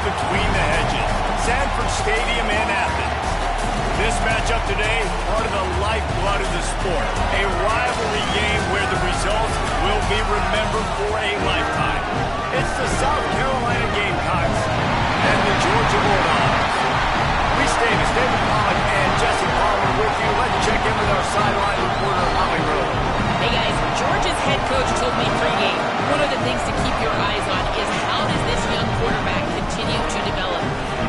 Between the hedges, Sanford Stadium in Athens. This matchup today, part of the lifeblood of the sport. A rivalry game where the results will be remembered for a lifetime. It's the South Carolina Gamecocks and the Georgia Bulldogs. Reese Davis, David Pollock, and Jesse Palmer with you. Let's check in with our sideline reporter, Holly Rose. Hey guys, Georgia's head coach told me pregame, one of the things to keep your eyes on is how does this young quarterback continue to develop.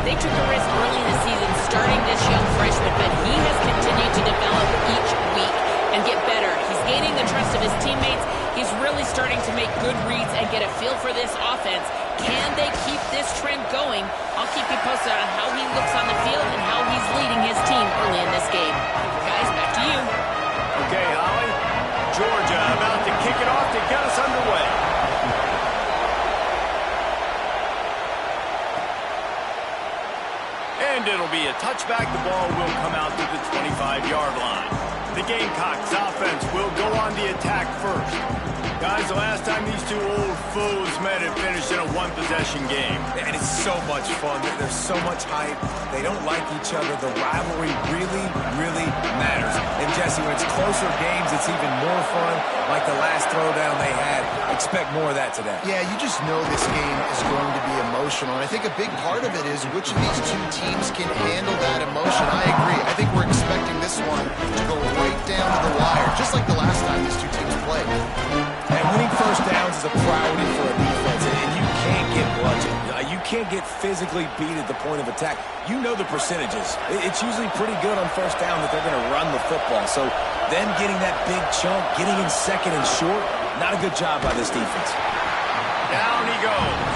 They took a risk early in the season starting this young freshman, but he has continued to develop each week and get better. He's gaining the trust of his teammates. He's really starting to make good reads and get a feel for this offense. Can they keep this trend going? I'll keep you posted on how he looks on the field and how he's leading his team early in this game. Guys, back to you. Okay, Holly. Georgia about to kick it off to get us underway. And it'll be a touchback. The ball will come out to the 25-yard line. The Gamecocks offense will go on the attack first. Guys, the last time these two old foes met, it finished in a one-possession game. And it's so much fun. There's so much hype. They don't like each other. The rivalry really, really matters. And, Jesse, when it's closer games, it's even more fun, like the last throwdown they had. Expect more of that today. Yeah, you just know this game is going to be emotional. And I think a big part of it is which of these two teams can handle that emotion. I agree. I think we're expecting this one to go right down to the wire, just like the last time these two teams played. And winning first downs is a priority for a defense, and you can't get bludgeoned. You can't get physically beat at the point of attack. You know the percentages. It's usually pretty good on first down that they're going to run the football. So them getting that big chunk, getting in second and short, not a good job by this defense. Down he goes.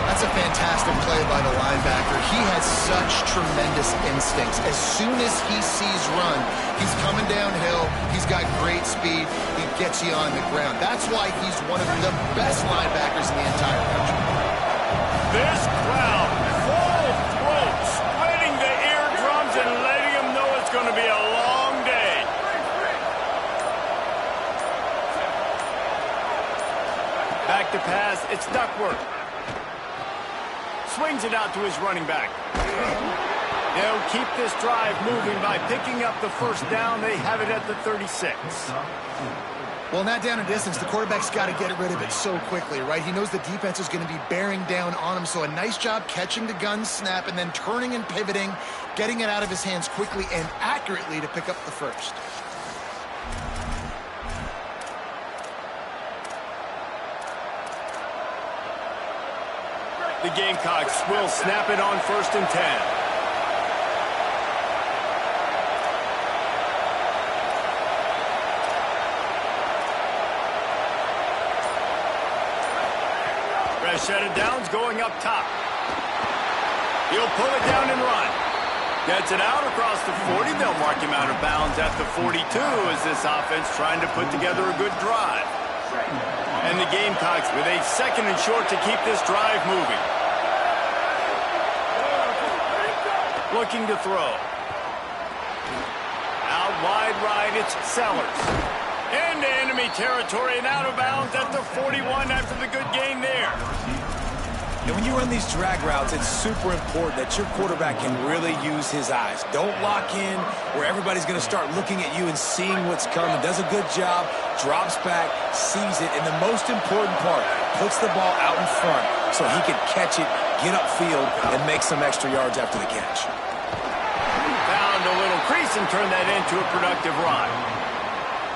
That's a fantastic play by the linebacker. He has such tremendous instincts. As soon as he sees run, he's coming downhill. He's got great speed. He gets you on the ground. That's why he's one of the best linebackers in the entire country. This crowd, full throat, splitting the eardrums and letting them know it's going to be a long day. Back to pass. It's Duckworth. Swings it out to his running back. They'll keep this drive moving by picking up the first down. They have it at the 36. Well, not down a distance. The quarterback's got to get rid of it so quickly, right? He knows the defense is going to be bearing down on him. So a nice job catching the gun snap and then turning and pivoting, getting it out of his hands quickly and accurately to pick up the first. The Gamecocks will snap it on 1st and 10. Fresh set of downs going up top. He'll pull it down and run. Gets it out across the 40. They'll mark him out of bounds at the 42 as this offense trying to put together a good drive. And the Gamecocks with a 2nd and short to keep this drive moving. Looking to throw. Out wide right, it's Sellers. Into enemy territory and out of bounds at the 41 after the good gain there. And when you run these drag routes, it's super important that your quarterback can really use his eyes. Don't lock in where everybody's going to start looking at you and seeing what's coming. Does a good job, drops back, sees it, and the most important part, puts the ball out in front so he can catch it, get upfield, and make some extra yards after the catch. Found a little crease and turned that into a productive run.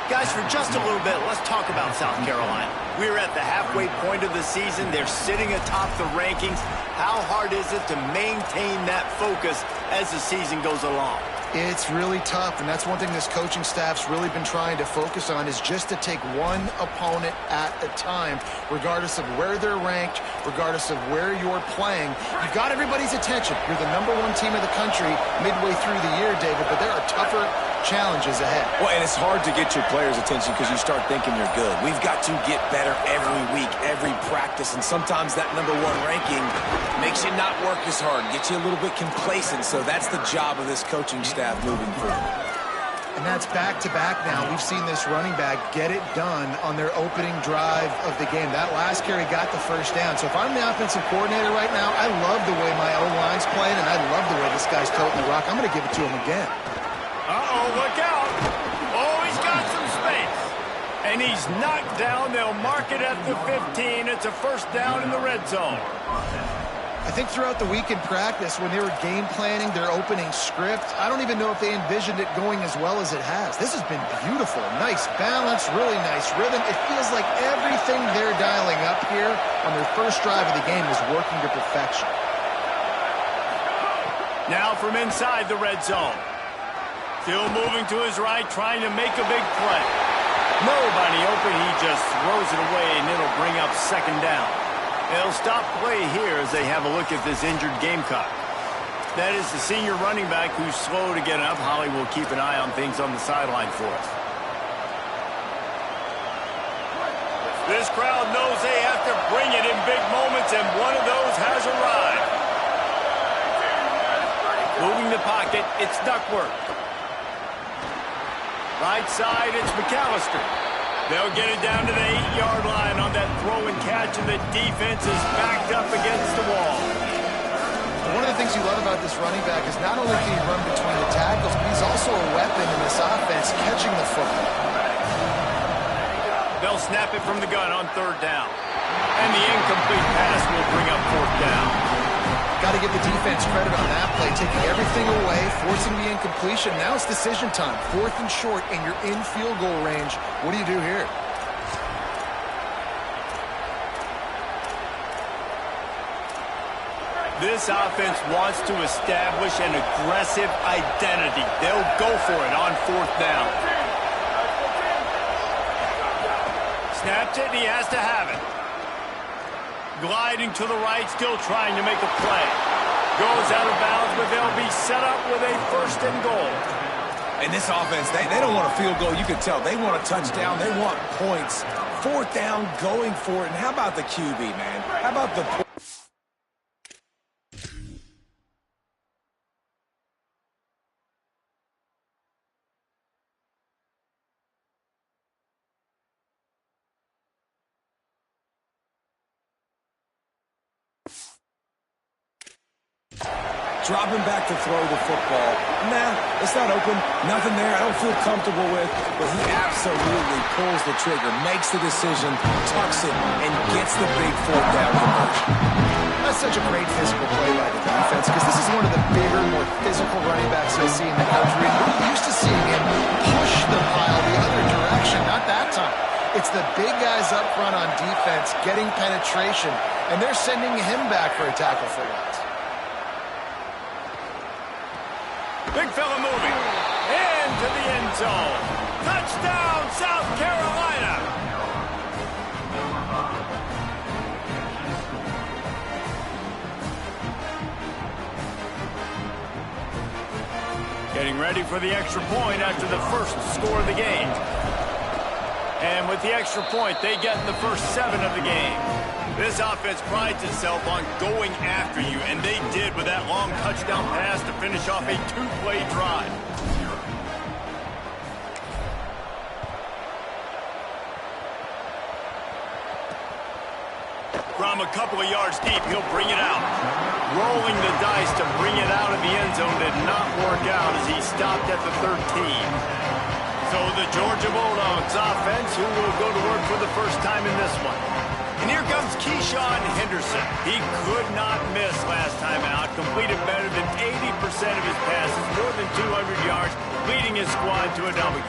Guys, for just a little bit, let's talk about South Carolina. We're at the halfway point of the season. They're sitting atop the rankings. How hard is it to maintain that focus as the season goes along? It's really tough, and that's one thing this coaching staff's really been trying to focus on is just to take one opponent at a time, regardless of where they're ranked, regardless of where you're playing. You've got everybody's attention. You're the #1 team in the country midway through the year, David, but there are tougher challenges ahead. Well, and it's hard to get your players' attention because you start thinking you're good. We've got to get better every week, every practice, and sometimes that #1 ranking makes you not work as hard, gets you a little bit complacent, so that's the job of this coaching staff moving forward. And that's back-to-back now. We've seen this running back get it done on their opening drive of the game. That last carry got the first down. So if I'm the offensive coordinator right now, I love the way my O-line's playing, and I love the way this guy's toting the rock. I'm going to give it to him again. Uh-oh, look out. Oh, he's got some space. And he's knocked down. They'll mark it at the 15. It's a first down in the red zone. I think throughout the week in practice, when they were game planning their opening script, I don't even know if they envisioned it going as well as it has. This has been beautiful. Nice balance, really nice rhythm. It feels like everything they're dialing up here on their first drive of the game is working to perfection. Now from inside the red zone. Still moving to his right, trying to make a big play. Nobody open, he just throws it away, and it'll bring up second down. They'll stop play here as they have a look at this injured Gamecock. That is the senior running back who's slow to get up. Holly will keep an eye on things on the sideline for us. This crowd knows they have to bring it in big moments, and one of those has arrived. Moving the pocket, it's Duckworth. Right side, it's McAllister. They'll get it down to the 8-yard line on that throw and catch, and the defense is backed up against the wall. One of the things you love about this running back is not only can he run between the tackles, but he's also a weapon in this offense catching the football. They'll snap it from the gun on third down. And the incomplete pass will bring up fourth down. Got to give the defense credit on that play, taking everything away, forcing the incompletion. Now it's decision time. 4th and short, and you're in field goal range. What do you do here? This offense wants to establish an aggressive identity. They'll go for it on fourth down. Snaps it, and he has to have it. Gliding to the right, still trying to make a play. Goes out of bounds, but they'll be set up with a 1st and goal. And this offense, they don't want a field goal. You can tell they want a touchdown. They want points. 4th down, going for it. And how about the QB, man? How about the dropping back to throw the football. Nah, it's not open. Nothing there I don't feel comfortable with, but he absolutely pulls the trigger, makes the decision, tucks it, and gets the big 4th down conversion. That's such a great physical play by the defense because this is one of the bigger, more physical running backs I see in the country. And we're used to seeing him push the pile the other direction. Not that time. It's the big guys up front on defense getting penetration, and they're sending him back for a tackle for loss. Big fella moving into the end zone. Touchdown, South Carolina. Getting ready for the extra point after the first score of the game. And with the extra point, they get the first 7 of the game. This offense prides itself on going after you, and they did with that long touchdown pass to finish off a 2-play drive. From a couple of yards deep, he'll bring it out. Rolling the dice to bring it out of the end zone did not work out as he stopped at the 13. So the Georgia Bulldogs offense, who will go to work for the first time in this one. And here comes Keyshawn Henderson. He could not miss last time out. Completed better than 80% of his passes, more than 200 yards, leading his squad to a W.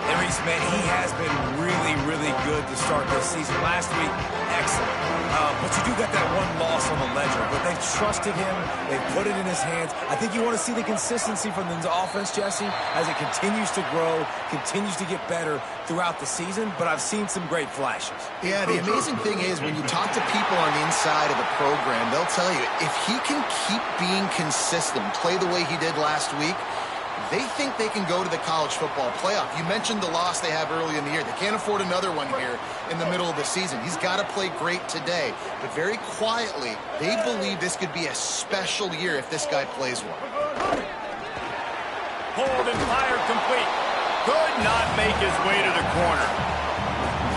And when he Yes, man, he has been really, really good to start this season. Last week, excellent. But you do got that one loss on the ledger. But they've trusted him. They've put it in his hands. I think you want to see the consistency from the offense, Jesse, as it continues to grow, continues to get better throughout the season. But I've seen some great flashes. Yeah, the amazing thing is when you talk to people on the inside of the program, they'll tell you if he can keep being consistent, play the way he did last week, they think they can go to the college football playoff. You mentioned the loss they have early in the year. They can't afford another one here in the middle of the season. He's got to play great today. But very quietly, they believe this could be a special year if this guy plays well. Hold and fire complete. Could not make his way to the corner.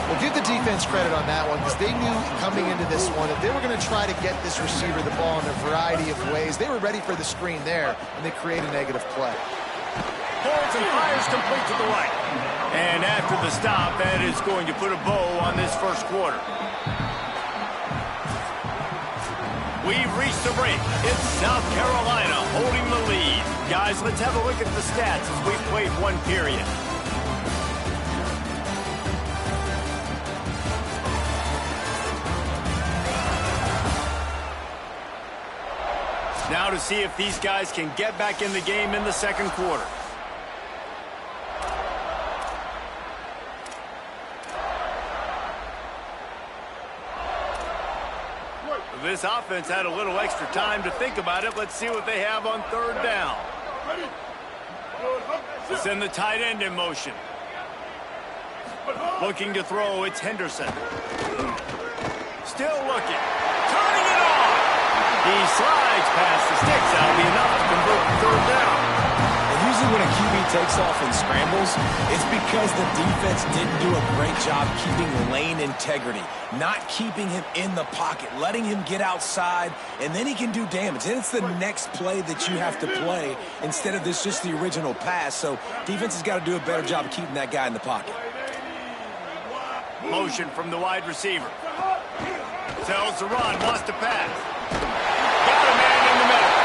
Well, give the defense credit on that one because they knew coming into this one that they were going to try to get this receiver the ball in a variety of ways. They were ready for the screen there, and they create a negative play. Holds and fires complete to the right. And after the stop, that is going to put a bow on this first quarter. We've reached the break. It's South Carolina holding the lead. Guys, let's have a look at the stats as we've played one period. Now to see if these guys can get back in the game in the second quarter. This offense had a little extra time to think about it. Let's see what they have on third down. Send the tight end in motion. Looking to throw, it's Henderson. Still looking. Turning it on. He slides past the sticks. That'll be enough to convert the third down. And usually when a QB takes off and scrambles, it's because the defense didn't do a great job keeping lane integrity, not keeping him in the pocket, letting him get outside, and then he can do damage. And it's the next play that you have to play instead of this just the original pass. So defense has got to do a better job of keeping that guy in the pocket. Motion from the wide receiver. Tells the run, wants to pass. Got a man in the middle.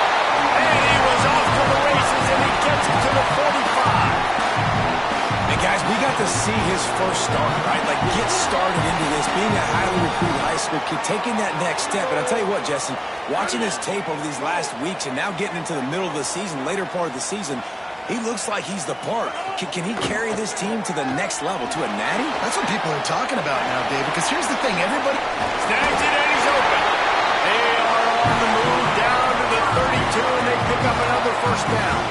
And he was off to the races, and he gets it to the 45. And guys, we got to see his first start, right? Like, get started into this, being a highly recruited high school kid, taking that next step. And I'll tell you what, Jesse, watching his tape over these last weeks and now getting into the middle of the season, later part of the season, he looks like he's the part. Can he carry this team to the next level, to a natty? That's what people are talking about now, Dave, because here's the thing. Everybody Snags it, and he's open. They are on the move down to the 32, and they pick up another first down.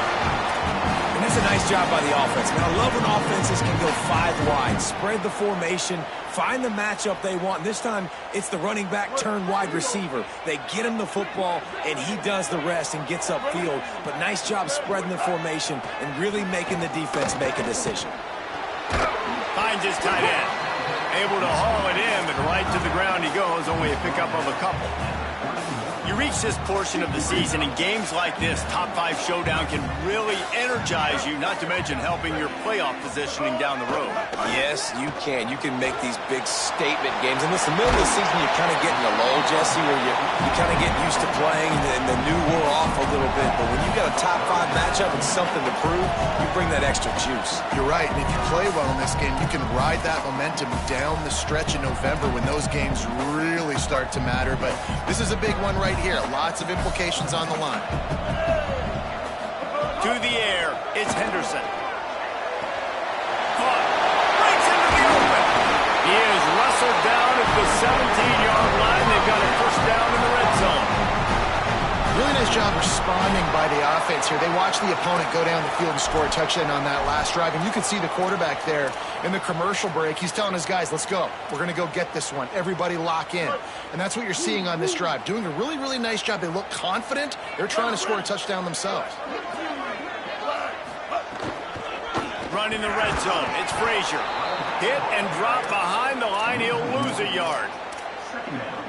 And that's a nice job by the offense. Man, I love when offenses can go 5 wide, spread the formation, find the matchup they want. This time, it's the running back turn wide receiver. They get him the football, and he does the rest and gets upfield. But nice job spreading the formation and really making the defense make a decision. Finds his tight end. Able to haul it in, but right to the ground he goes, only a pickup of a couple. You reach this portion of the season, and games like this, top 5 showdown, can really energize you, not to mention helping your playoff positioning down the road. Yes, you can. You can make these big statement games. And listen, middle of the season, you kind of get in a lull, Jesse, where you kind of get used to playing, and the new wore off a little bit. But when you got a top 5 matchup and something to prove, you bring that extra juice. You're right, and if you play well in this game, you can ride that momentum down the stretch in November when those games really start to matter. But this is a big one right here. Lots of implications on the line. To the air, it's Henderson. Caught. Breaks into the open. He is wrestled down at the 17-yard line. They've got a first down in the red zone. Really nice job responding by the offense here. They watched the opponent go down the field and score a touchdown on that last drive. And you can see the quarterback there in the commercial break. He's telling his guys, let's go. We're going to go get this one. Everybody lock in. And that's what you're seeing on this drive. Doing a really, really nice job. They look confident. They're trying to score a touchdown themselves. Running the red zone. It's Frazier. Hit and drop behind the line. He'll lose a yard.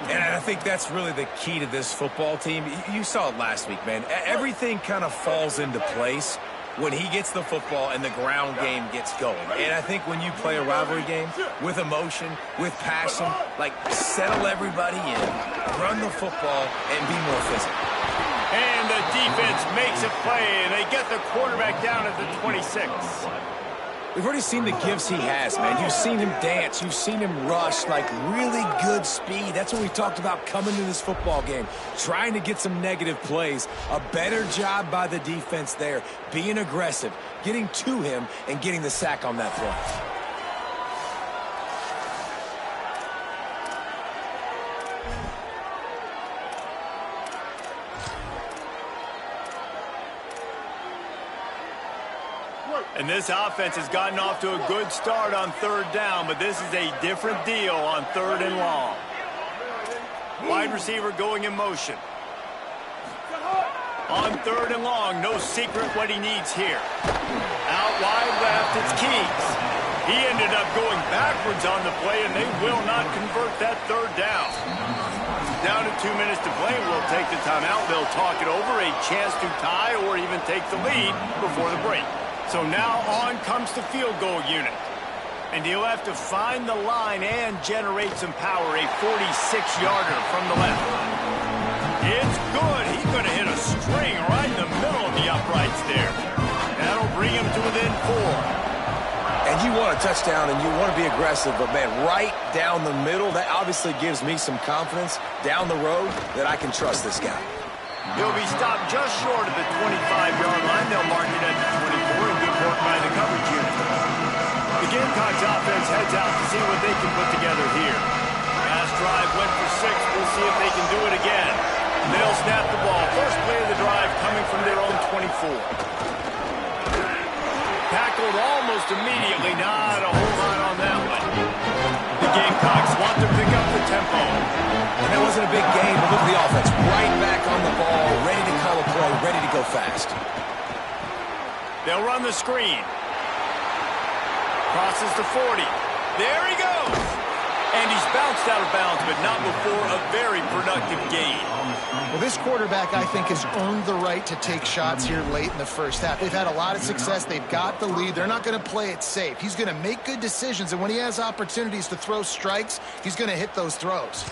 And I think that's really the key to this football team. You saw it last week, man. Everything kind of falls into place when he gets the football and the ground game gets going. And I think when you play a rivalry game with emotion, with passion, like settle everybody in, run the football, and be more physical. And the defense makes a play, and they get the quarterback down at the 26. We've already seen the gifts he has, man. You've seen him dance. You've seen him rush, like really good speed. That's what we talked about coming to this football game, trying to get some negative plays. A better job by the defense there, being aggressive, getting to him, and getting the sack on that throw. And this offense has gotten off to a good start on third down, but this is a different deal on third and long. Wide receiver going in motion. On third and long, no secret what he needs here. Out wide left, it's Keys. He ended up going backwards on the play, and they will not convert that third down. Down to 2 minutes to play, we'll take the timeout. They'll talk it over, a chance to tie or even take the lead before the break. So now on comes the field goal unit. And he'll have to find the line and generate some power. A 46-yarder from the left. It's good. He's going to hit a string right in the middle of the uprights there. That'll bring him to within 4. And you want a touchdown and you want to be aggressive, but man, right down the middle, that obviously gives me some confidence down the road that I can trust this guy. He'll be stopped just short of the 25-yard line. They'll mark it at the 24, and good work by the coverage unit. The Gamecocks offense heads out to see what they can put together here. Last drive went for 6. We'll see if they can do it again. They'll snap the ball. First play of the drive coming from their own 24. Tackled almost immediately. Not a whole lot on that one. The Gamecocks want to pick up the tempo. And that wasn't a big game, but look at the offense. Right back on the ball, ready to call a play, ready to go fast. They'll run the screen. Crosses the 40. There he goes. And he's bounced out of bounds, but not before a very productive gain. Well, this quarterback, I think, has earned the right to take shots here late in the first half. They've had a lot of success. They've got the lead. They're not going to play it safe. He's going to make good decisions, and when he has opportunities to throw strikes, he's going to hit those throws.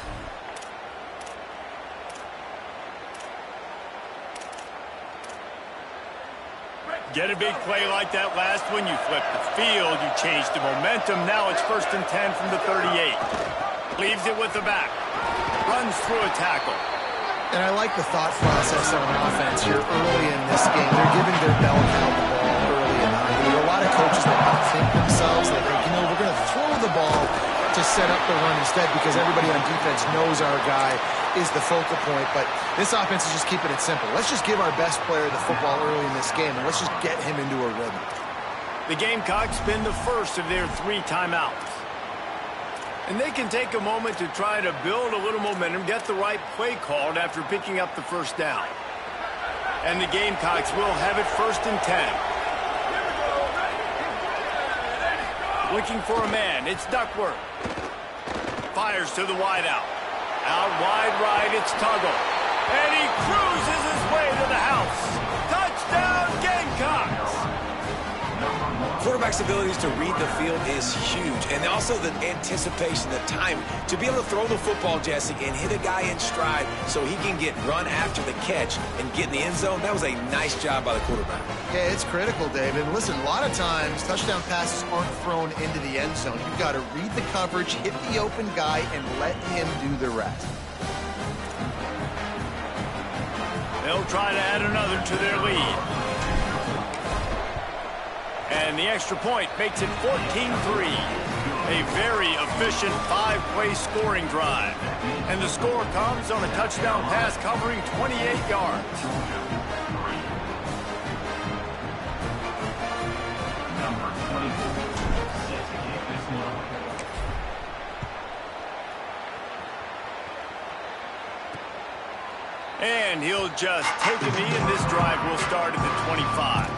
Get a big play like that last one, you flip the field, you change the momentum. Now it's 1st and 10 from the 38. Leaves it with the back. Runs through a tackle. And I like the thought process on offense here early in this game. They're giving their bell cow the ball early and on. There are a lot of coaches that outthink themselves. They think, you know, we're going to throw the ball to set up the run instead because everybody on defense knows our guy is the focal point. But this offense is just keeping it simple. Let's just give our best player the football early in this game, and let's just get him into a rhythm. The Gamecocks spend the first of their 3 timeouts. And they can take a moment to try to build a little momentum, get the right play called after picking up the first down. And the Gamecocks will have it 1st and 10. Looking for a man, it's Duckworth. Fires to the wideout. Out wide right, it's Tuggle. And he cruises his way to the house. Touchdown, Gamecocks! Quarterback's abilities to read the field is huge. And also the anticipation, the time to be able to throw the football, Jesse, and hit a guy in stride so he can get run after the catch and get in the end zone. That was a nice job by the quarterback. Yeah, it's critical, David. Listen, a lot of times touchdown passes aren't thrown into the end zone. You've got to read the coverage, hit the open guy, and let him do the rest. They'll try to add another to their lead. And the extra point makes it 14-3. A very efficient 5-play scoring drive. And the score comes on a touchdown pass covering 28 yards. And he'll just take a knee, and this drive will start at the 25.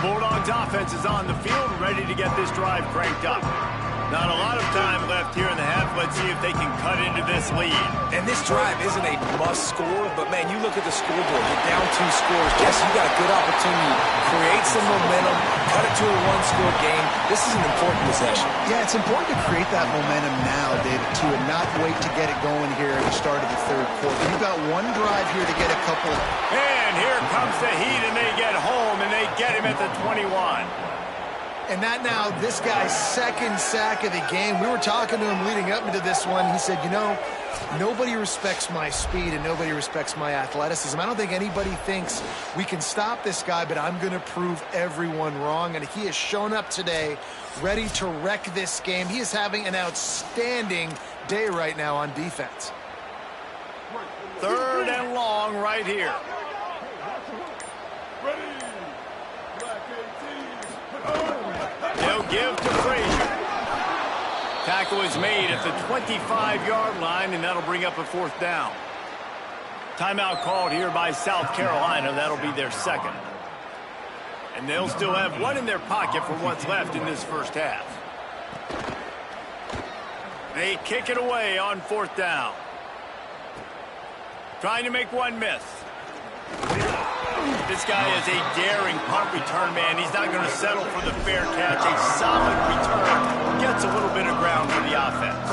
Bulldogs offense is on the field, ready to get this drive cranked up. Not a lot of time left here in the half. Let's see if they can cut into this lead. And this drive isn't a must score, but man, you look at the scoreboard, you're down 2 scores. Jesse, you got a good opportunity to create some momentum, cut it to a 1-score game. This is an important possession. Yeah, it's important to create that momentum now, David, too, and not wait to get it going here at the start of the third quarter. You've got one drive here to get a couple. And here comes the heat, and they get home, and they get him at the 21. And that now, this guy's second sack of the game. We were talking to him leading up into this one. He said, you know, nobody respects my speed and nobody respects my athleticism. I don't think anybody thinks we can stop this guy, but I'm going to prove everyone wrong. And he has shown up today ready to wreck this game. He is having an outstanding day right now on defense. 3rd and long right here. They'll give to Frazier. Tackle is made at the 25-yard line, and that'll bring up a 4th down. Timeout called here by South Carolina. That'll be their 2nd. And they'll still have one in their pocket for what's left in this first half. They kick it away on 4th down. Trying to make one miss. This guy is a daring punt return man. He's not going to settle for the fair catch. A solid return. Gets a little bit of ground for the offense.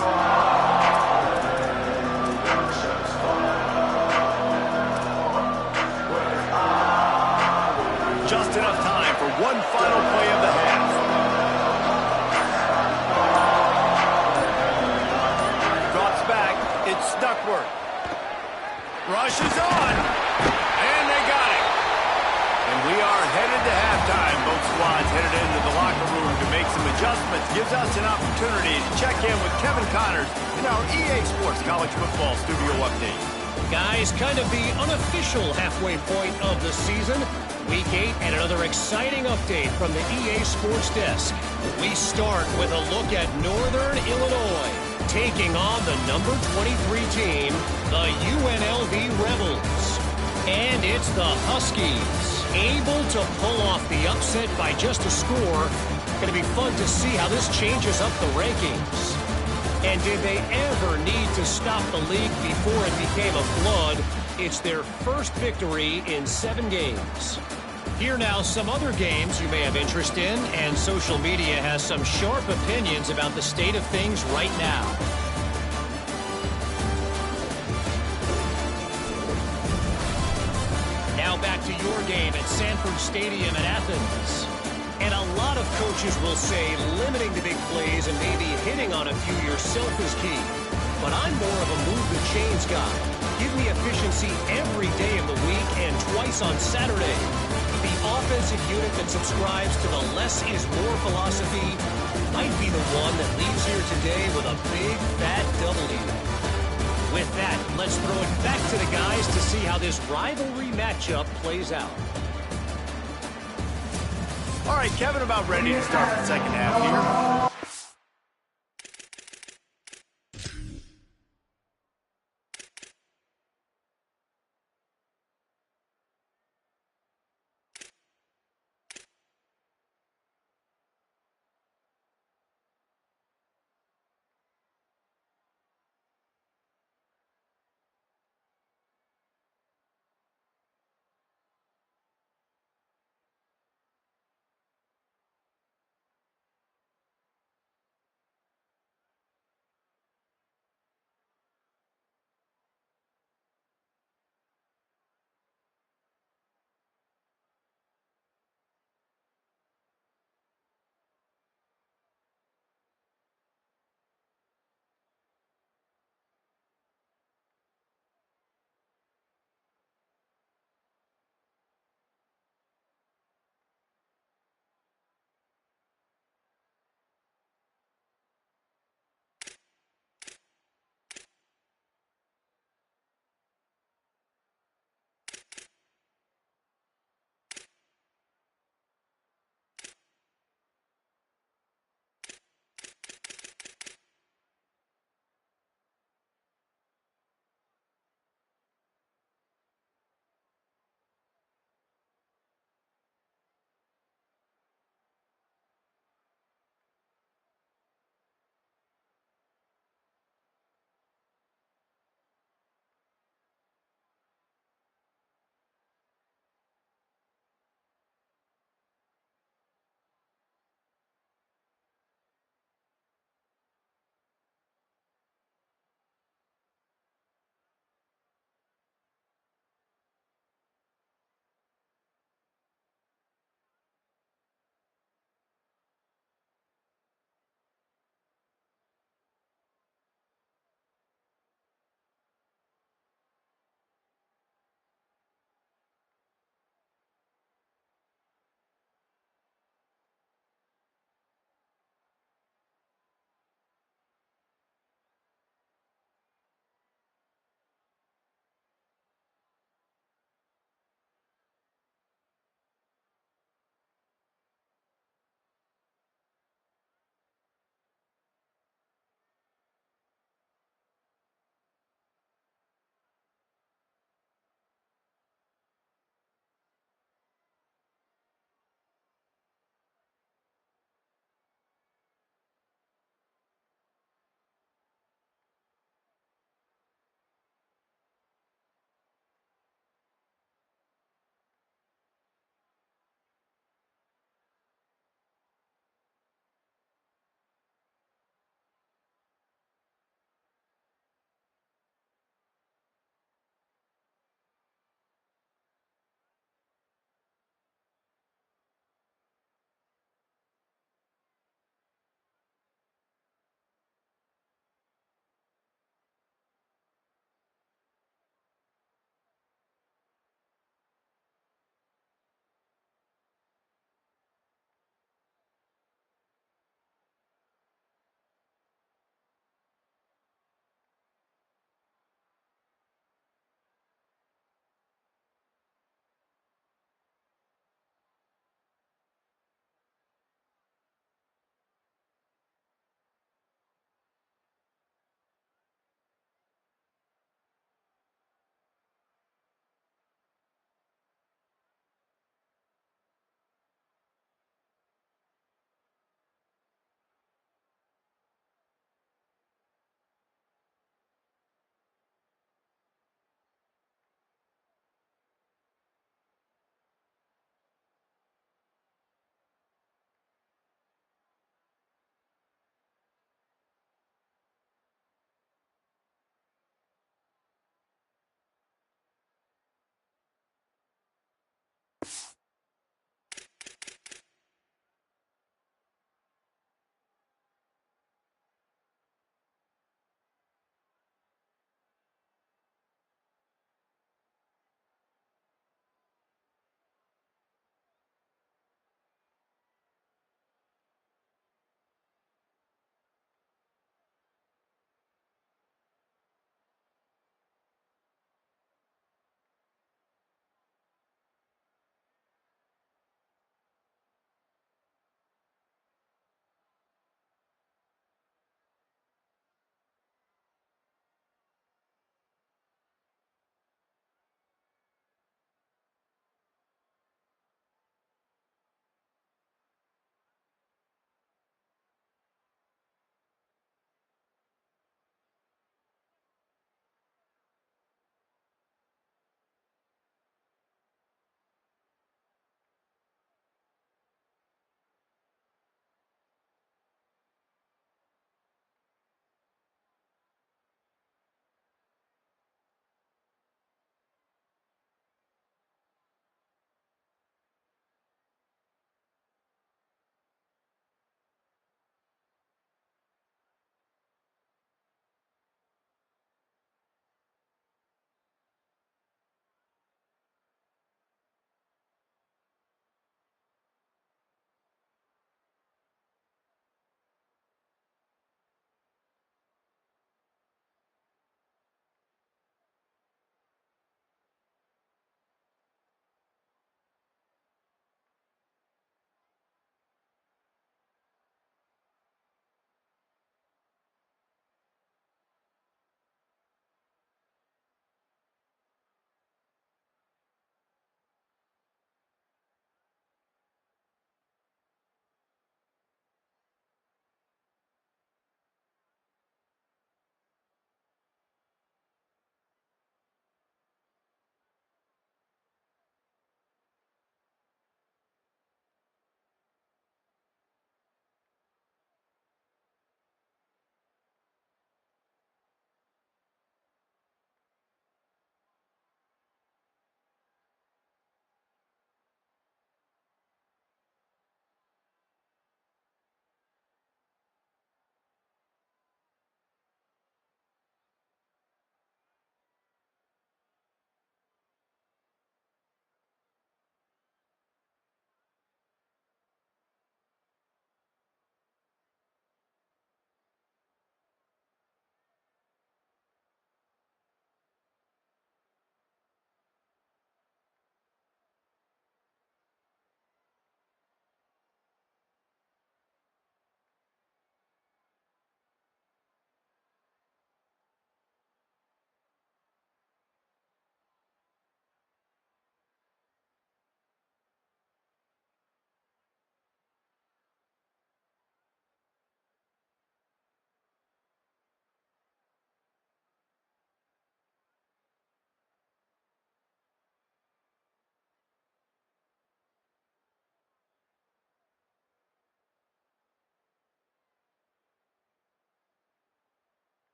Just enough time for one final play of the half. Drops back. It's Duckworth. Rushes on. And they got it. And we are headed to halftime. Both squads headed into the locker room to make some adjustments. Gives us an opportunity to check in with Kevin Connors in our EA Sports College Football Studio Update. Guys, kind of the unofficial halfway point of the season. Week 8 and another exciting update from the EA Sports Desk. We start with a look at Northern Illinois taking on the number 23 team, the UNLV Rebels. And it's the Huskies, able to pull off the upset by just a score. Going to be fun to see how this changes up the rankings. And did they ever need to stop the league before it became a flood? It's their first victory in 7 games. Here now, some other games you may have interest in, and social media has some sharp opinions about the state of things right now. Now back to your game at Sanford Stadium in Athens. And a lot of coaches will say limiting the big plays and maybe hitting on a few yourself is key. But I'm more of a move the chains guy. Give me efficiency every day of the week and twice on Saturday. The offensive unit that subscribes to the less is more philosophy might be the one that leaves here today with a big fat W. With that, let's throw it back to the guys to see how this rivalry matchup plays out. All right, Kevin, about ready to start the second half here.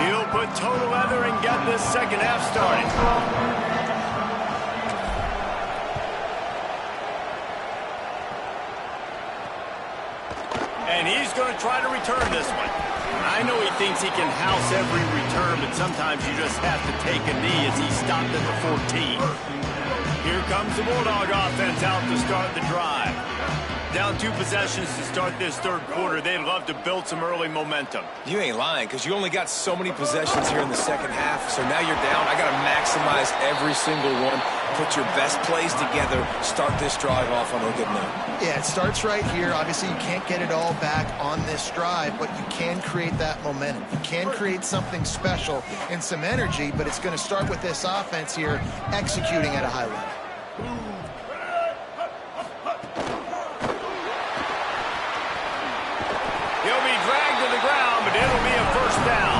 He'll put total leather and get this second half started. And he's going to try to return this one. I know he thinks he can house every return, but sometimes you just have to take a knee as he stopped at the 14. Here comes the Bulldog offense out to start the drive. Down 2 possessions to start this third quarter. They'd love to build some early momentum. You ain't lying, because you only got so many possessions here in the second half, so now you're down. I got to maximize every single one. Put your best plays together. Start this drive off on a good note. Yeah, it starts right here. Obviously, you can't get it all back on this drive, but you can create that momentum. You can create something special and some energy, but it's going to start with this offense here executing at a high level. He'll be dragged to the ground, but it'll be a first down.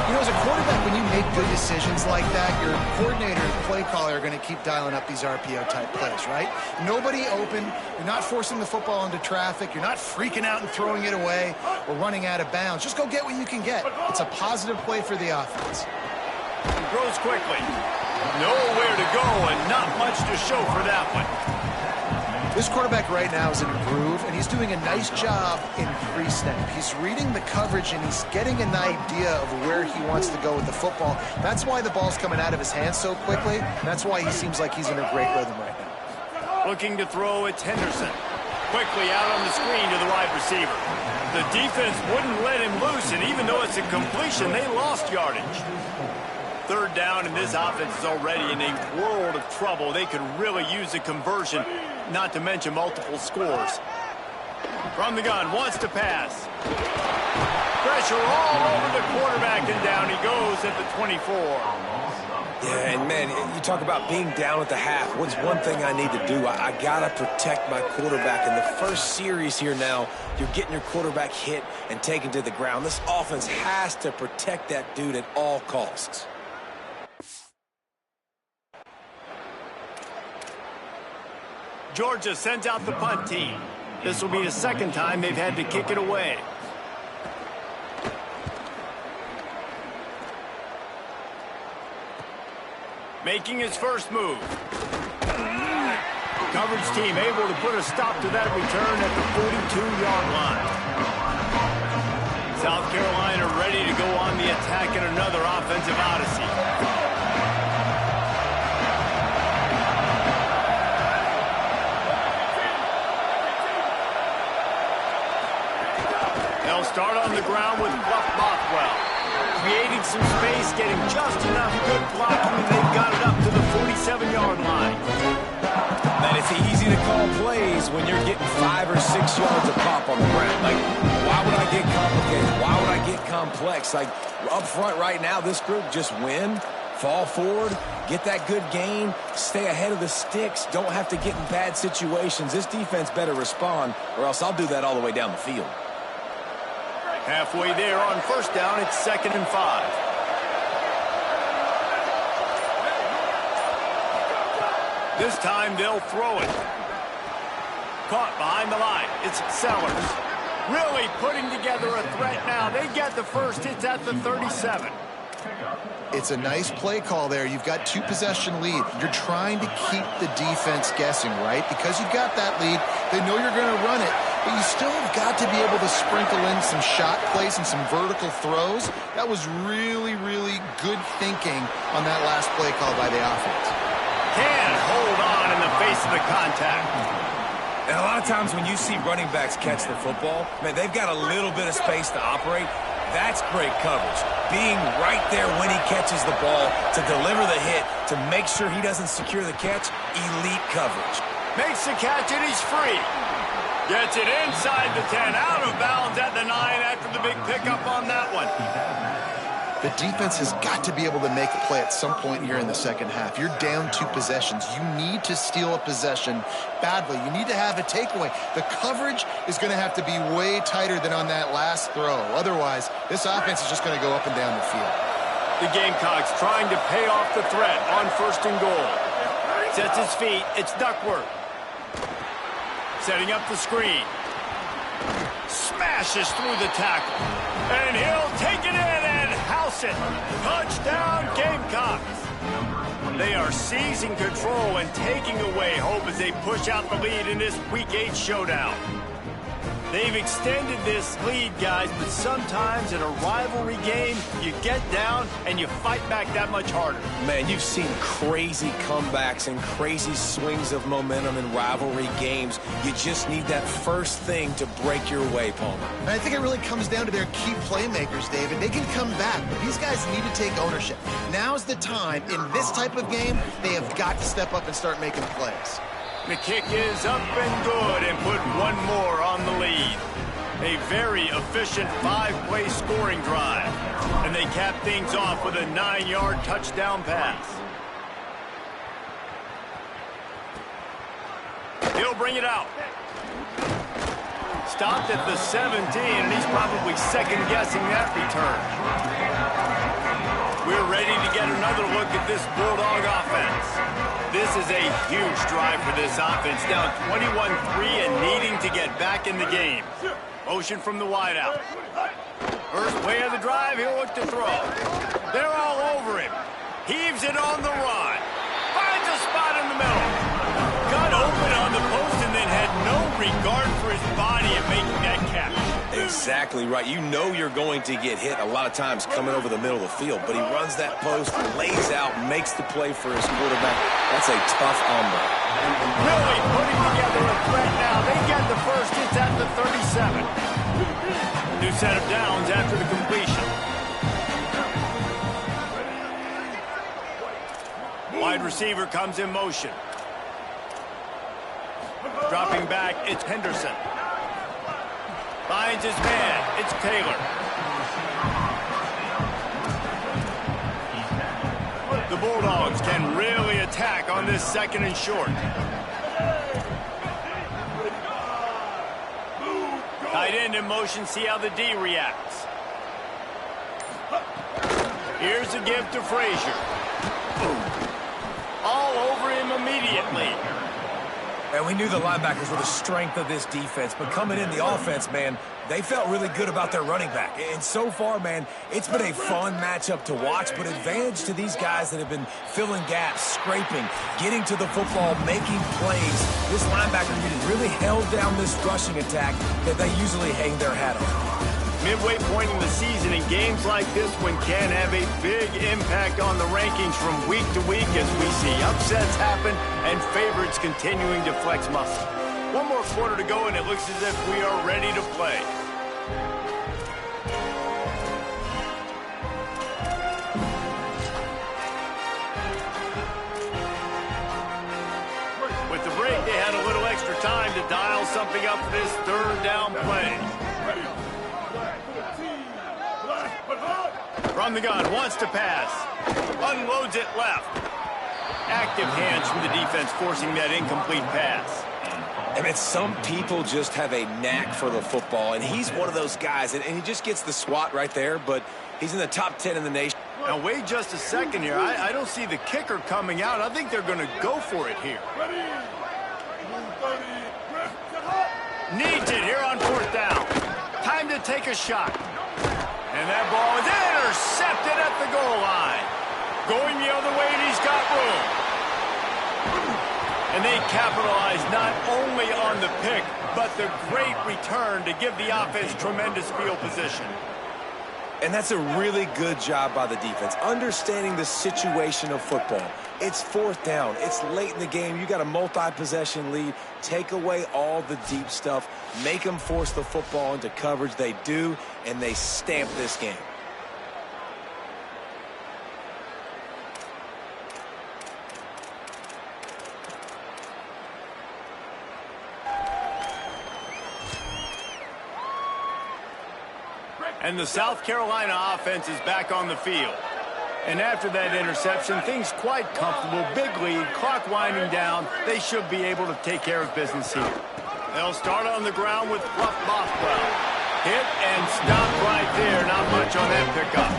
You know, as a quarterback, when you make good decisions like that, your coordinator and play caller are going to keep dialing up these RPO-type plays, right? Nobody open. You're not forcing the football into traffic. You're not freaking out and throwing it away or running out of bounds. Just go get what you can get. It's a positive play for the offense. He throws quickly. Nowhere to go and not much to show for that one. This quarterback right now is in a groove, and he's doing a nice job in pre-snap. He's reading the coverage, and he's getting an idea of where he wants to go with the football. That's why the ball's coming out of his hands so quickly. That's why he seems like he's in a great rhythm right now. Looking to throw, it's Henderson. Quickly out on the screen to the wide receiver. The defense wouldn't let him loose, and even though it's a completion, they lost yardage. Third down, and this offense is already in a world of trouble. They could really use a conversion, not to mention multiple scores. From the gun, wants to pass. Pressure all over the quarterback, and down he goes at the 24. Yeah, and man, you talk about being down at the half. What's one thing I need to do? I got to protect my quarterback. In the first series here now, you're getting your quarterback hit and taken to the ground. This offense has to protect that dude at all costs. Georgia sends out the punt team. This will be the second time they've had to kick it away. Making his first move. Coverage team able to put a stop to that return at the 42-yard line. South Carolina ready to go on the attack in another offensive odyssey. They'll start on the ground with Bluff Bothwell. Creating some space, getting just enough good blocking, and they've got it up to the 47-yard line. Man, it's easy to call plays when you're getting 5 or 6 yards of pop on the ground. Like, why would I get complicated? Why would I get complex? Like, up front right now, this group just win, fall forward, get that good gain, stay ahead of the sticks, don't have to get in bad situations. This defense better respond, or else I'll do that all the way down the field. Halfway there on first down, it's 2nd and 5. This time they'll throw it. Caught behind the line. It's Sellers. Really putting together a threat now. They get the first. It's at the 37. It's a nice play call there. You've got 2-possession lead. You're trying to keep the defense guessing, right? Because you've got that lead, they know you're going to run it, but you still have got to be able to sprinkle in some shot plays and some vertical throws. That was really, really good thinking on that last play call by the offense. Can't hold on in the face of the contact. And a lot of times when you see running backs catch the football, man, they've got a little bit of space to operate. That's great coverage. Being right there when he catches the ball to deliver the hit, to make sure he doesn't secure the catch, elite coverage. Makes the catch and he's free. Gets it inside the 10, out of bounds at the 9 after the big pickup on that one. The defense has got to be able to make a play at some point here in the second half. You're down 2 possessions. You need to steal a possession badly. You need to have a takeaway. The coverage is going to have to be way tighter than on that last throw. Otherwise, this offense is just going to go up and down the field. The Gamecocks trying to pay off the threat on 1st and goal. Sets his feet. It's Duckworth. Setting up the screen. Smashes through the tackle. And he'll take it in and completion. Touchdown, Gamecocks. They are seizing control and taking away hope as they push out the lead in this Week 8 showdown. They've extended this lead, guys, but sometimes in a rivalry game, you get down and you fight back that much harder. Man, you've seen crazy comebacks and crazy swings of momentum in rivalry games. You just need that first thing to break your way, Palmer. And I think it really comes down to their key playmakers, David. They can come back, but these guys need to take ownership. Now's the time. In this type of game, they have got to step up and start making plays. The kick is up and good and put one more on the lead. A very efficient 5-play scoring drive. And they cap things off with a 9-yard touchdown pass. He'll bring it out. Stopped at the 17, and he's probably second-guessing that return. We're ready to get another look at this Bulldog offense. This is a huge drive for this offense, down 21-3 and needing to get back in the game. Motion from the wideout. First play of the drive, he'll look to throw. They're all over him. Heaves it on the run. Finds a spot in the middle. Got open on the post and then had no regard for his body in making that catch. Exactly right. You know you're going to get hit a lot of times coming over the middle of the field, but he runs that post, lays out, makes the play for his quarterback. That's a tough hombre. Really putting together a threat now. They get the first. It's at the 37. New set of downs after the completion. Wide receiver comes in motion. Dropping back, it's Henderson. Finds his man. It's Taylor. The Bulldogs can really attack on this second and short. Tight end in motion. See how the D reacts. Here's a give to Frazier. All over him immediately. And we knew the linebackers were the strength of this defense, but coming in the offense, man, they felt really good about their running back. And so far, man, it's been a fun matchup to watch, but advantage to these guys that have been filling gaps, scraping, getting to the football, making plays. This linebacker unit really held down this rushing attack that they usually hang their hat on. Midway point in the season, and games like this one can have a big impact on the rankings from week to week as we see upsets happen and favorites continuing to flex muscle. One more quarter to go, and it looks as if we are ready to play. With the break, they had a little extra time to dial something up for this third down play. From the gun, wants to pass. Unloads it left. Active hands from the defense forcing that incomplete pass. I mean, some people just have a knack for the football, and he's one of those guys, and he just gets the swat right there, but he's in the top 10 in the nation. Now, wait just a second here. I don't see the kicker coming out. I think they're going to go for it here. Needs it here on fourth down. Time to take a shot. And that ball is intercepted at the goal line. Going the other way, and he's got room. And they capitalize not only on the pick, but the great return to give the offense tremendous field position. And that's a really good job by the defense, understanding the situation of football. It's fourth down. It's late in the game. You got a multi-possession lead. Take away all the deep stuff. Make them force the football into coverage. They do, and they stamp this game. And the South Carolina offense is back on the field. And after that interception, things quite comfortable. Big lead, clock winding down. They should be able to take care of business here. They'll start on the ground with Fluff Bothwell. Hit and stop right there. Not much on that pickup.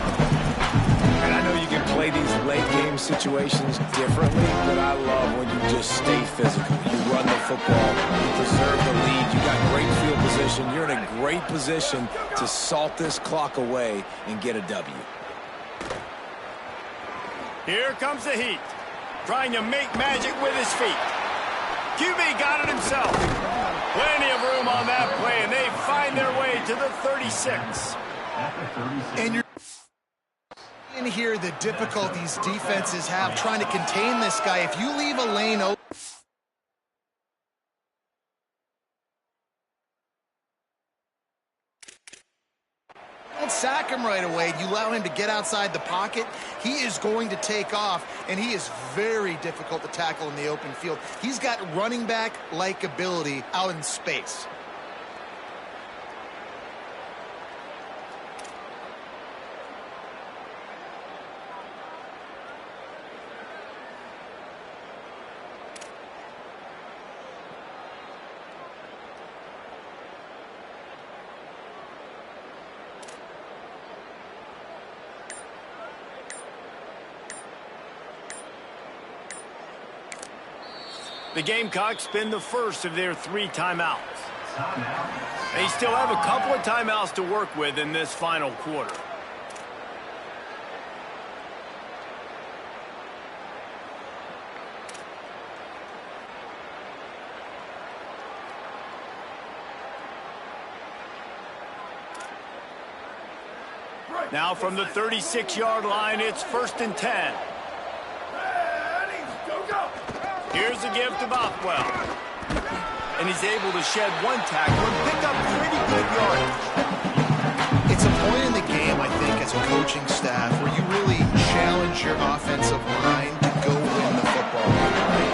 And I know you can play these late-game situations differently, but I love when you just stay physical. You run the football, you preserve the lead, you got great field position. You're in a great position to salt this clock away and get a W. Here comes the heat. Trying to make magic with his feet. QB got it himself. Plenty of room on that play, and they find their way to the 36. And you're in here the difficulties defenses have trying to contain this guy. If you leave a lane open, don't sack him right away. You allow him to get outside the pocket, he is going to take off, and he is very difficult to tackle in the open field. He's got running back-like ability out in space. The Gamecocks spend the first of their 3 timeouts. They still have a couple of timeouts to work with in this final quarter. Now from the 36-yard line, it's 1st and 10. Here's a give to Bothwell. And he's able to shed 1 tackle and pick up pretty good yardage. It's a point in the game, I think, as a coaching staff, where you really challenge your offensive line to go win the football.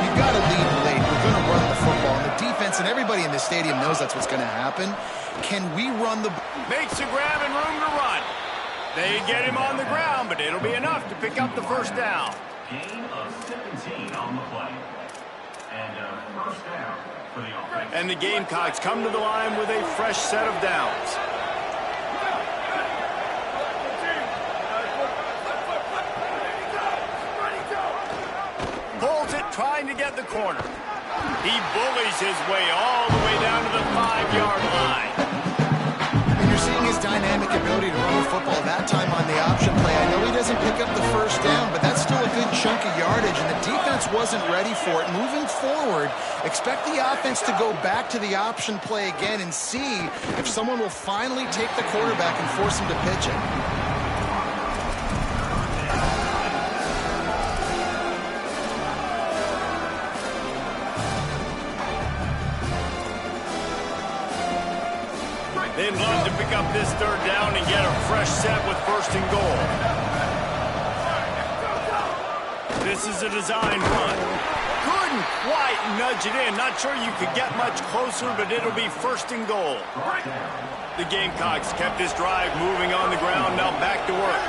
You've got to lead late. We're going to run the football. And the defense and everybody in the stadium knows that's what's going to happen. Can we run the... Makes a grab and room to run. They get him on the ground, but it'll be enough to pick up the first down. Gain of 17 on the play. And first down for the offense. And the Gamecocks come to the line with a fresh set of downs. Pulls it, trying to get the corner. He bullies his way all the way down to the 5-yard line. And you're seeing his dynamic ability to run the football that time on the option play. I know he doesn't pick up the first down, but that's still a good chunk of yardage, and the defense wasn't ready for it. Moving forward, expect the offense to go back to the option play again and see if someone will finally take the quarterback and force him to pitch it. They'd love to pick up this 3rd down and get a fresh set with 1st and goal. This is a design run. Couldn't quite nudge it in. Not sure you could get much closer, but it'll be 1st and goal. The Gamecocks kept this drive moving on the ground. Now back to work.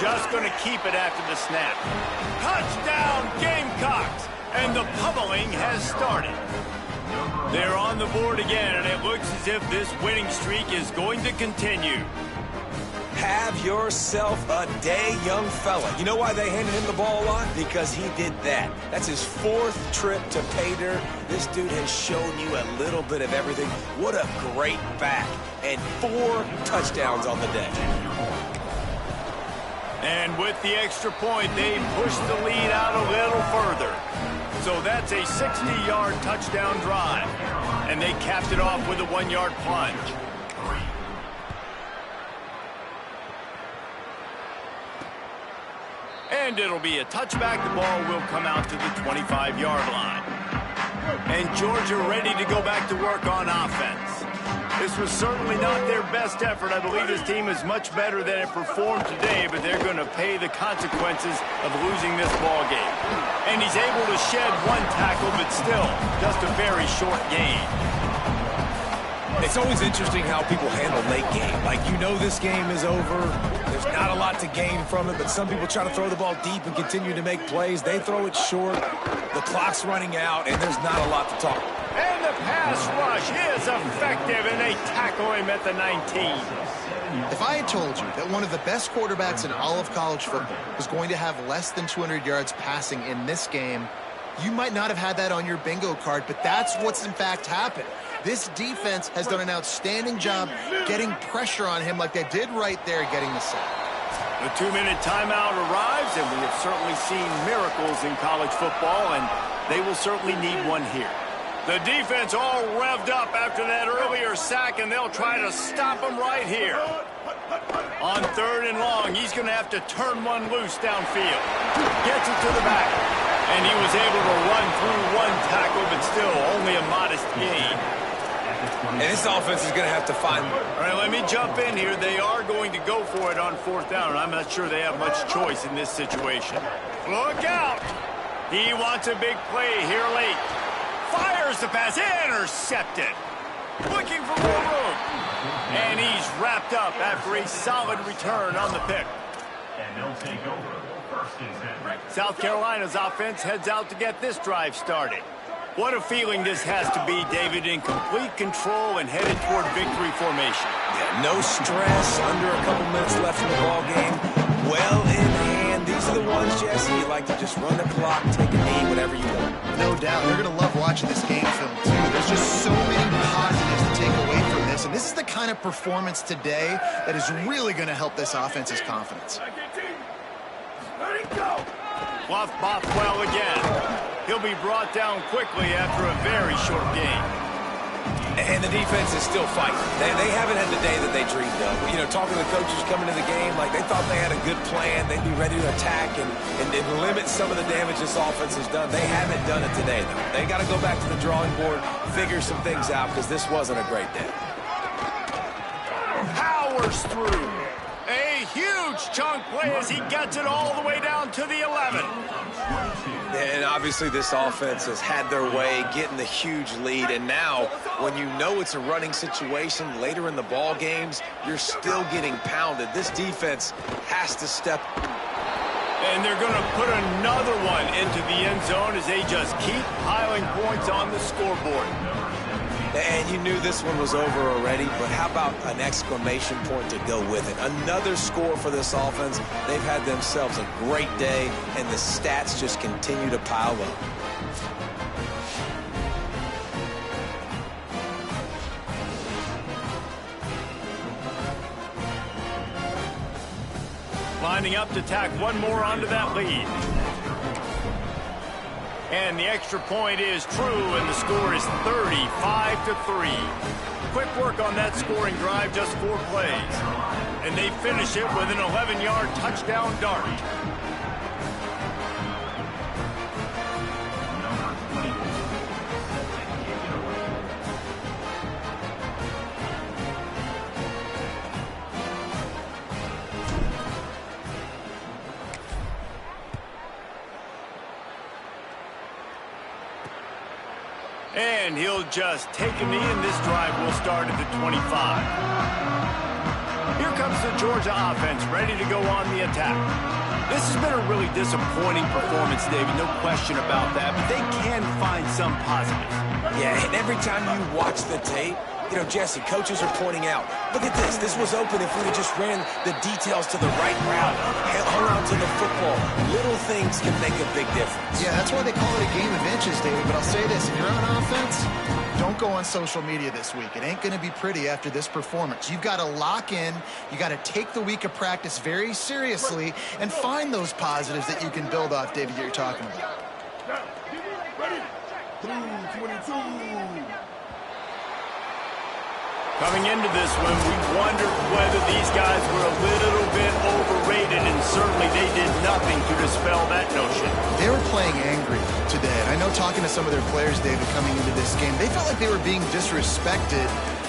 Just going to keep it after the snap. Touchdown, Gamecocks! And the pummeling has started. They're on the board again, and it looks as if this winning streak is going to continue. Have yourself a day, young fella. You know why they handed him the ball a lot? Because he did that. That's his 4th trip to pay dirt. This dude has shown you a little bit of everything. What a great back. And 4 touchdowns on the day. And with the extra point, they push the lead out a little further. So that's a 60-yard touchdown drive. And they capped it off with a 1-yard plunge. And it'll be a touchback. The ball will come out to the 25-yard line. And Georgia ready to go back to work on offense. This was certainly not their best effort. I believe this team is much better than it performed today, but they're going to pay the consequences of losing this ball game. And he's able to shed 1 tackle, but still just a very short gain. It's always interesting how people handle late game. Like, you know this game is over. There's not a lot to gain from it, but some people try to throw the ball deep and continue to make plays. They throw it short. The clock's running out, and there's not a lot to talk. And the pass rush is effective, and they tackle him at the 19. If I had told you that one of the best quarterbacks in all of college football was going to have less than 200 yards passing in this game, You might not have had that on your bingo card, but that's what's in fact happened. This defense has done an outstanding job getting pressure on him like they did right there getting the sack. The 2-minute timeout arrives, and we have certainly seen miracles in college football, and they will certainly need one here. The defense all revved up after that earlier sack, and they'll try to stop him right here. On 3rd and long, he's going to have to turn one loose downfield. Gets it to the back, and he was able to run through one tackle, but still only a modest gain. And this offense is going to have to find... All right, let me jump in here. They are going to go for it on 4th down, and I'm not sure they have much choice in this situation. Look out! He wants a big play here late. Fires the pass, intercepted. Looking for more room. And he's wrapped up after a solid return on the pick. And they'll take over 1st and 10. South Carolina's offense heads out to get this drive started. What a feeling this has to be, David, in complete control and headed toward victory formation. Yeah, no stress, under a couple minutes left in the ball game. Well in hand. These are the ones, Jesse, you like to just run the clock, take a knee, whatever you want. No doubt. They're going to love watching this game film, too. There's just so many positives to take away from this. And this is the kind of performance today that is really going to help this offense's confidence. Fluff Bothwell again. He'll be brought down quickly after a very short game. And the defense is still fighting. They haven't had the day that they dreamed of. You know, talking to the coaches coming to the game, like they thought they had a good plan. They'd be ready to attack and limit some of the damage this offense has done. They haven't done it today, though. They got to go back to the drawing board, figure some things out, because this wasn't a great day. Powers through. A huge chunk play as he gets it all the way down to the 11. And obviously this offense has had their way, getting the huge lead. And now, when you know it's a running situation later in the ball games, you're still getting pounded. This defense has to step. And they're going to put another one into the end zone as they just keep piling points on the scoreboard. And you knew this one was over already, but how about an exclamation point to go with it? Another score for this offense. They've had themselves a great day, and the stats just continue to pile up. Lining up to tack one more onto that lead. And the extra point is true, and the score is 35-3. Quick work on that scoring drive, just 4 plays. And they finish it with an 11-yard touchdown dart. And he'll just take a knee, and this drive will start at the 25. Here comes the Georgia offense, ready to go on the attack. This has been a really disappointing performance, David, no question about that, but they can find some positives. Yeah, and every time you watch the tape, you know, Jesse, coaches are pointing out, look at this. This was open if we just ran the details to the right route, hung on to the football. Little things can make a big difference. Yeah, that's why they call it a game of inches, David. But I'll say this, if you're on offense, don't go on social media this week. It ain't going to be pretty after this performance. You've got to lock in. You got to take the week of practice very seriously and find those positives that you can build off, David, that you're talking about. Ready? 3:22. Coming into this one, we wondered whether these guys were a little bit overrated, and certainly they did nothing to dispel that notion. They were playing angry today. And I know talking to some of their players, David, coming into this game, they felt like they were being disrespected.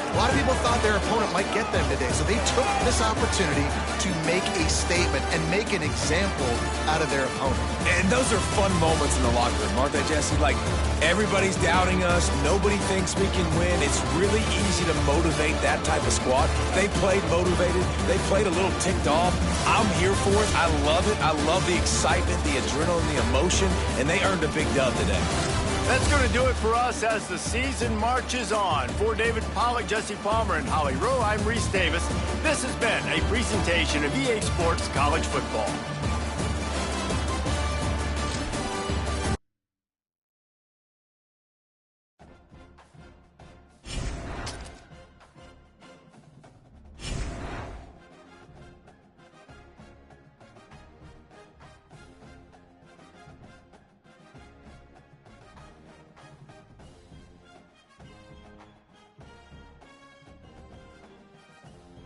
A lot of people thought their opponent might get them today, so they took this opportunity to make a statement and make an example out of their opponent. And those are fun moments in the locker room, aren't they, Jesse? Like, everybody's doubting us. Nobody thinks we can win. It's really easy to motivate that type of squad. They played motivated. They played a little ticked off. I'm here for it. I love it. I love the excitement, the adrenaline, the emotion, and they earned a big dub today. That's going to do it for us as the season marches on. For David Pollack, Jesse Palmer, and Holly Rowe, I'm Reese Davis. This has been a presentation of EA Sports College Football.